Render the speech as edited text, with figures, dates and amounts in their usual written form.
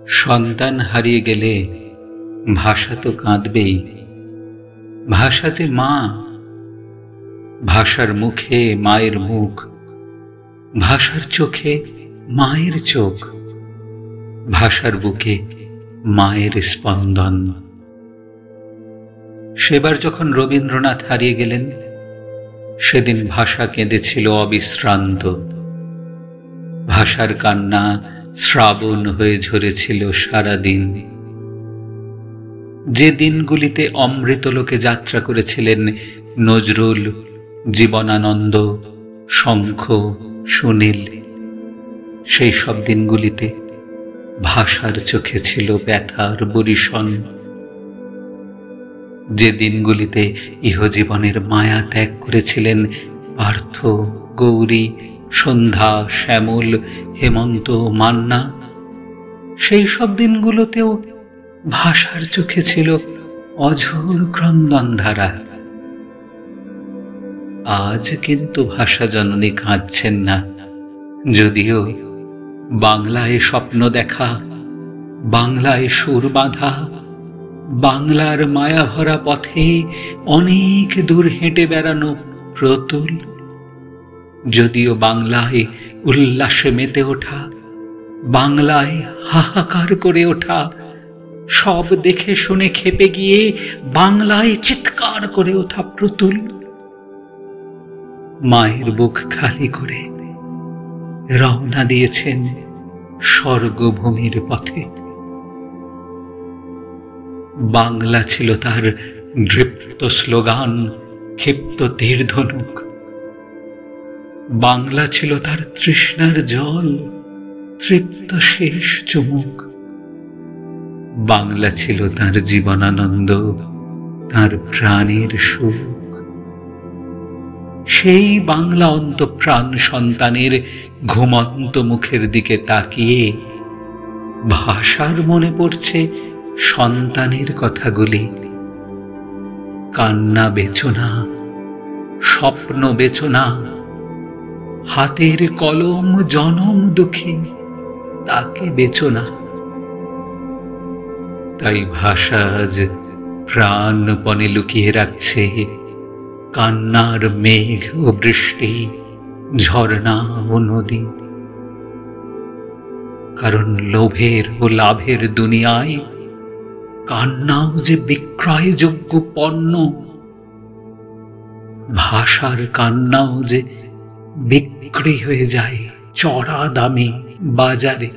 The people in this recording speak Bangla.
সন্তান হারিয়ে গেলে ভাষা তো কাঁদবেই। ভাষা যে মা, ভাষার মুখে মায়ের মুখ, ভাষার চোখে মায়ের চোখ, ভাষার বুকে মায়ের স্পন্দন। সেবার যখন রবীন্দ্রনাথ হারিয়ে গেলেন, সেদিন ভাষা কেঁদেছিল অবিশ্রান্ত। ভাষার কান্না শ্রাবণ হয়ে ঝরেছিল সারাদিন। যে দিনগুলিতে অমৃতলোকে যাত্রা করেছিলেন নজরুল, জীবনানন্দ, শঙ্খ, সুনীল, সেই সব দিনগুলিতে ভাষার চোখে ছিল ব্যথার বরিশন। যে দিনগুলিতে ইহজীবনের মায়া ত্যাগ করেছিলেন পার্থ, গৌরী, সন্ধ্যা, শ্যামল, হেমন্ত, মান্না, সেই সব দিনগুলোতেও ভাষার চোখে ছিল অঝোর ক্রন্দনধারা। আজ কিন্তু ভাষা জননী কাঁদছেন না, যদিও বাংলায় স্বপ্ন দেখা, বাংলায় সুর বাঁধা, বাংলার মায়া ভরা পথে অনেক দূর হেঁটে বেড়ানো প্রতুল, যদিও বাংলায় উল্লাসে মেতে ওঠা, বাংলায় হাহাকার করে ওঠা, সব দেখে শুনে খেপে গিয়ে বাংলায় চিৎকার করে ওঠা প্রতুল, মায়ের বুক খালি করে রওনা দিয়েছেন স্বর্গভূমির পথে। বাংলা ছিল তার দৃপ্ত স্লোগান, ক্ষিপ্ত তীরধনুক। বাংলা ছিল তার তৃষ্ণার জল, তৃপ্ত শেষ চুমুক। বাংলা ছিল তার জীবনানন্দ, তার প্রাণের সুখ। সেই বাংলা অন্তঃপ্রাণ সন্তানের ঘুমন্ত মুখের দিকে তাকিয়ে ভাষার মনে পড়ছে সন্তানের কথাগুলি। কান্না বেচো না, স্বপ্ন বেচো না, হাতের কলম জনম দুঃখী তাকে বেচো না। তাই ভাষা আজ প্রাণপণে লুকিয়ে রাখছে কান্নার মেঘ ও বৃষ্টি, ঝর্ণা ও নদী। কারণ লোভের ও লাভের দুনিয়ায় কান্নাও যে বিক্রয়যোগ্য পণ্য, ভাষার কান্নাও যে বিক্রি হয়ে যায় চড়া দামে বাজারে।